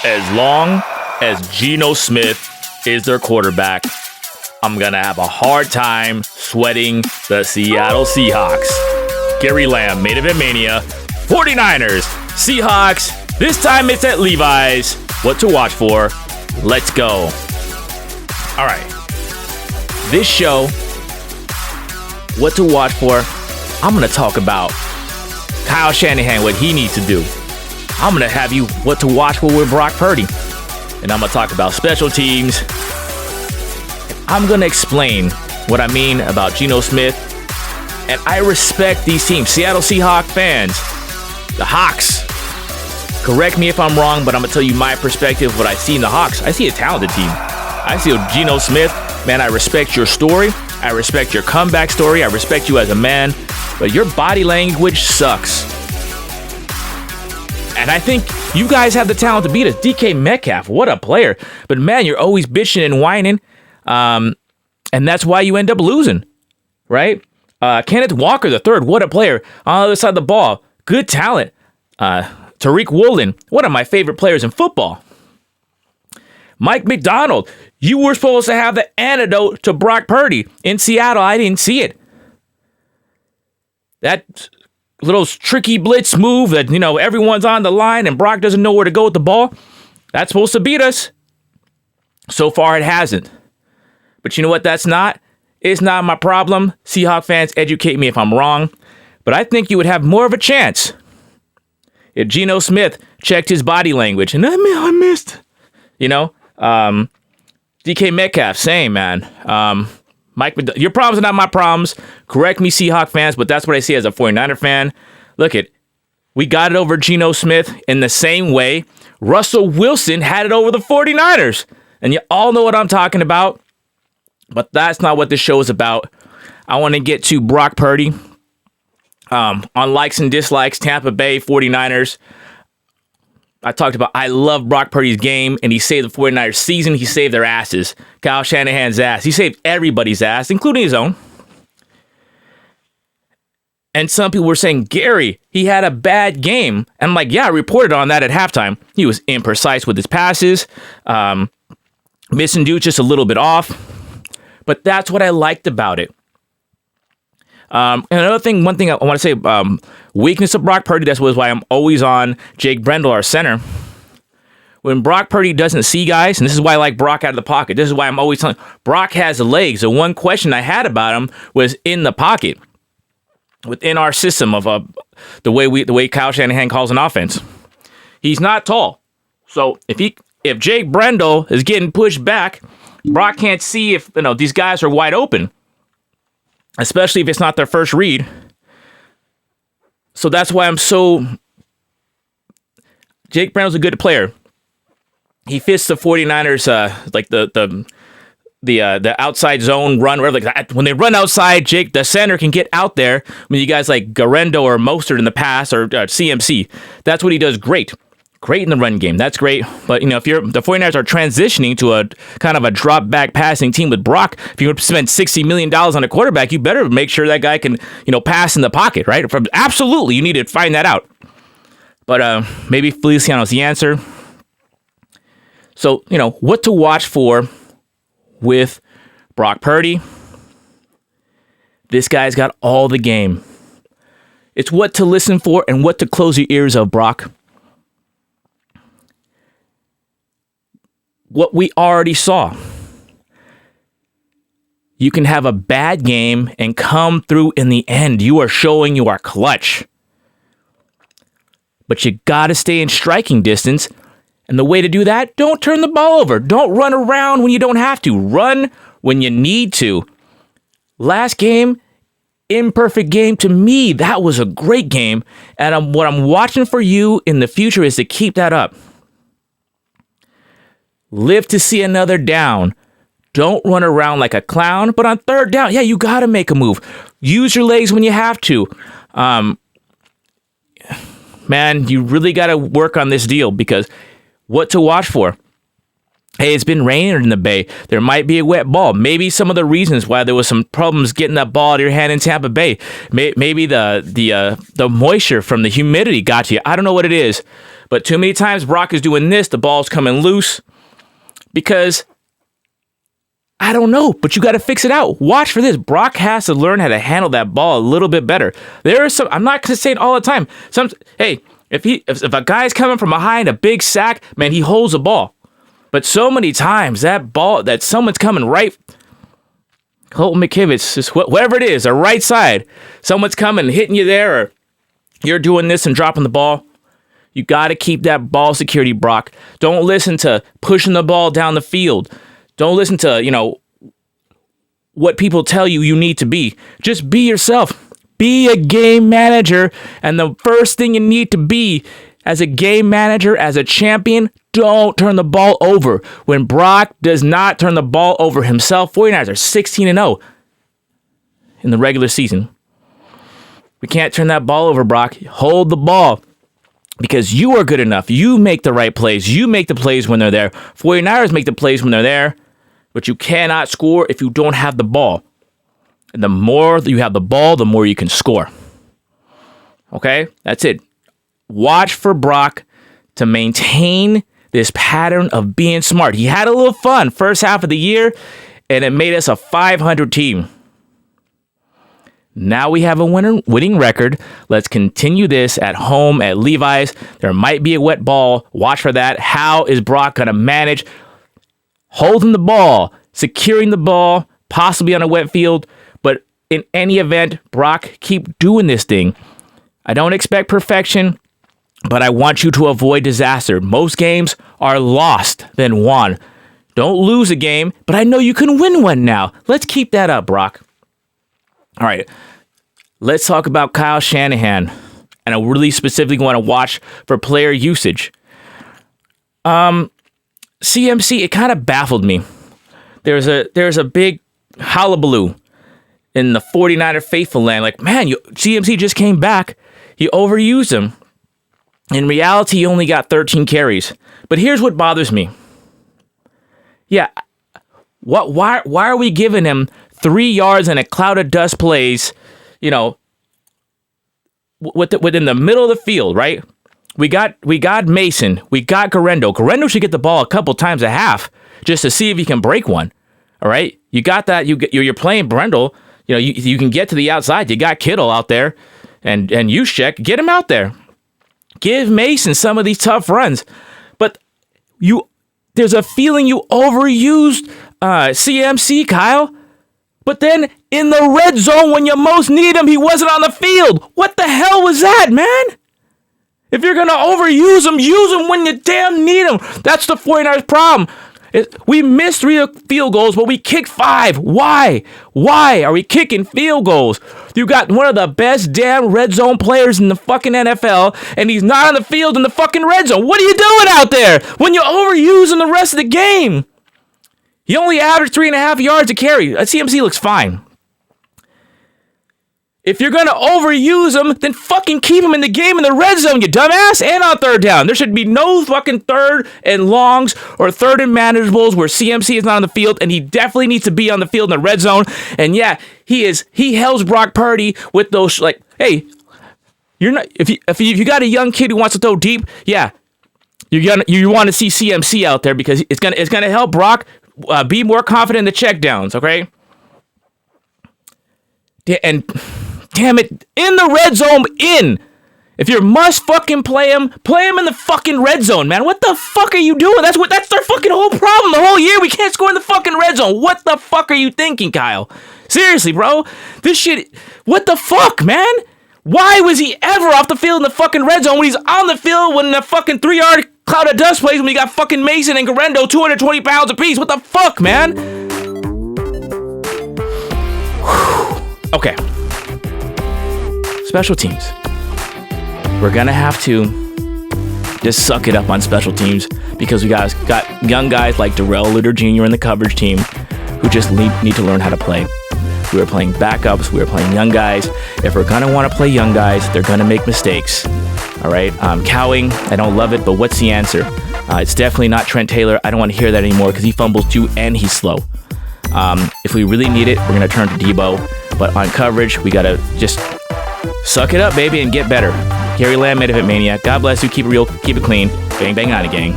As long as Geno Smith is their quarterback, I'm going to have a hard time sweating the Seattle Seahawks. Gary Lamm, Main Event Mania, 49ers, Seahawks. This time it's at Levi's. What to watch for? Let's go. All right. This show, what to watch for, I'm going to talk about Kyle Shanahan, what he needs to do. I'm going to have you what to watch for with Brock Purdy. And I'm going to talk about special teams. I'm going to explain what I mean about Geno Smith. And I respect these teams. Seattle Seahawks fans, the Hawks. Correct me if I'm wrong, but I'm going to tell you my perspective, what I see in the Hawks. I see a talented team. I see Geno Smith. Man, I respect your story. I respect your comeback story. I respect you as a man. But your body language sucks. And I think you guys have the talent to beat us. DK Metcalf, what a player. But man, you're always bitching and whining. And that's why you end up losing, right? Kenneth Walker, the third, what a player. On the other side of the ball, good talent. Tariq Woolen, one of my favorite players in football. Mike McDonald, you were supposed to have the antidote to Brock Purdy in Seattle. I didn't see it. That little tricky blitz move that, everyone's on the line and Brock doesn't know where to go with the ball. That's supposed to beat us. So far, it hasn't. But you know what? That's not. It's not my problem. Seahawks fans, educate me if I'm wrong. But I think you would have more of a chance if Geno Smith checked his body language. And I missed. DK Metcalf, same, man. Your problems are not my problems. Correct me, Seahawks fans, but that's what I see as a 49er fan. Look we got it over Geno Smith in the same way Russell Wilson had it over the 49ers. And you all know what I'm talking about. But that's not what this show is about. I want to get to Brock Purdy. On likes and dislikes, Tampa Bay 49ers. I love Brock Purdy's game, and he saved the 49ers season. He saved their asses. Kyle Shanahan's ass. He saved everybody's ass, including his own. And some people were saying, Gary, he had a bad game. And I'm like, yeah, I reported on that at halftime. He was imprecise with his passes. Missing dudes just a little bit off. But that's what I liked about it. And one thing I want to say, weakness of Brock Purdy, that's why I'm always on Jake Brendel, our center. When Brock Purdy doesn't see guys, and this is why I like Brock out of the pocket, this is why I'm always telling Brock has legs. The one question I had about him was in the pocket, within our system of the way Kyle Shanahan calls an offense. He's not tall. So if Jake Brendel is getting pushed back, Brock can't see if these guys are wide open, especially if it's not their first read. So that's why I'm so. Jake Brendel's a good player. He fits the 49ers like the outside zone run, where when they run outside, Jake, the center, can get out there. You guys like Garendo or Mostert in the pass, or CMC. That's what he does great. Great in the run game. That's great. But, if the 49ers are transitioning to a kind of a drop back passing team with Brock, if you spend $60 million on a quarterback, you better make sure that guy can, pass in the pocket, right? Absolutely. You need to find that out. But maybe Feliciano's the answer. So, what to watch for with Brock Purdy. This guy's got all the game. It's what to listen for and what to close your ears of, Brock. What we already saw. You can have a bad game and come through in the end. You are showing you are clutch. But you got to stay in striking distance. And the way to do that, don't turn the ball over. Don't run around when you don't have to. Run when you need to. Last game, imperfect game. To me, that was a great game. And what I'm watching for you in the future is to keep that up. Live to see another down. Don't run around like a clown. But on third down, yeah, you got to make a move. Use your legs when you have to. Man, you really got to work on this deal, because what to watch for. Hey, it's been raining in the Bay. There might be a wet ball. Maybe some of the reasons why there was some problems getting that ball out of your hand in Tampa Bay. Maybe the moisture from the humidity got you. I don't know what it is. But too many times Brock is doing this. The ball's coming loose. Because, I don't know. But you got to fix it out. Watch for this. Brock has to learn how to handle that ball a little bit better. There are some, I'm not going to say it all the time. Hey, if a guy's coming from behind a big sack, man, he holds the ball. But so many times that ball, that someone's coming right, Colton McKivitz, just whatever it is, the right side, someone's coming, hitting you there, or you're doing this and dropping the ball. You got to keep that ball security, Brock. Don't listen to pushing the ball down the field. Don't listen to, what people tell you need to be. Just be yourself. Be a game manager. And the first thing you need to be as a game manager, as a champion, don't turn the ball over. When Brock does not turn the ball over himself, 49ers are 16-0 in the regular season. We can't turn that ball over, Brock. Hold the ball because you are good enough. You make the right plays. You make the plays when they're there. 49ers make the plays when they're there, but you cannot score if you don't have the ball. And the more you have the ball, the more you can score. Okay? That's it. Watch for Brock to maintain this pattern of being smart. He had a little fun first half of the year, and it made us a 500 team. Now we have a winning record. Let's continue this at home at Levi's. There might be a wet ball. Watch for that. How is Brock going to manage holding the ball, securing the ball, possibly on a wet field? But in any event, Brock, keep doing this thing. I don't expect perfection, but I want you to avoid disaster. Most games are lost, then won. Don't lose a game, but I know you can win one now. Let's keep that up, Brock. All right, let's talk about Kyle Shanahan. And I really specifically want to watch for player usage. CMC, it kind of baffled me. There's a big hullabaloo in the 49er faithful land. Like, man, CMC just came back. You overused him. In reality, he only got 13 carries. But here's what bothers me. Yeah, why are we giving him 3 yards and a cloud of dust plays, within the middle of the field, right? We got Mason. We got Garendo. Garendo should get the ball a couple times a half just to see if he can break one. All right? You got that. You're playing Brendel. You can get to the outside. You got Kittle out there and Juszczyk. Get him out there. Give Mason some of these tough runs. But there's a feeling you overused CMC, Kyle. But then in the red zone when you most need him, he wasn't on the field. What the hell was that, man? If you're going to overuse him, use him when you damn need him. That's the 49ers problem. We missed 3 field goals, but we kicked 5. Why? Why are we kicking field goals? You got one of the best damn red zone players in the fucking NFL, and he's not on the field in the fucking red zone. What are you doing out there when you're overusing the rest of the game? He only averaged 3.5 yards a carry. CMC looks fine. If you're going to overuse him, then fucking keep him in the game in the red zone, you dumbass, and on third down. There should be no fucking third and longs or third and manageables where CMC is not on the field, and he definitely needs to be on the field in the red zone. And yeah, he helps Brock Purdy with those, like, hey, you're not, if you got a young kid who wants to throw deep, yeah, you want to see CMC out there because it's gonna help Brock be more confident in the checkdowns, okay? And damn it, in the red zone, if you must fucking play him in the fucking red zone, man. What the fuck are you doing? That's their fucking whole problem the whole year. We can't score in the fucking red zone. What the fuck are you thinking, Kyle? Seriously, bro. This shit, what the fuck, man? Why was he ever off the field in the fucking red zone when he's on the field when the fucking 3-yard cloud of dust plays when you got fucking Mason and Garendo 220 pounds apiece? What the fuck, man? Okay. Special teams. We're going to have to just suck it up on special teams because we got young guys like Darrell Luter Jr. in the coverage team who just need to learn how to play. We were playing backups. We were playing young guys. If we're going to want to play young guys, they're going to make mistakes. All right? Cowing, I don't love it, but what's the answer? It's definitely not Trent Taylor. I don't want to hear that anymore because he fumbles too and he's slow. If we really need it, we're going to turn to Debo. But on coverage, we got to just suck it up, baby, and get better. Gary Lamm, Main Event Mania. God bless you. Keep it real. Keep it clean. Bang, bang, on it, gang.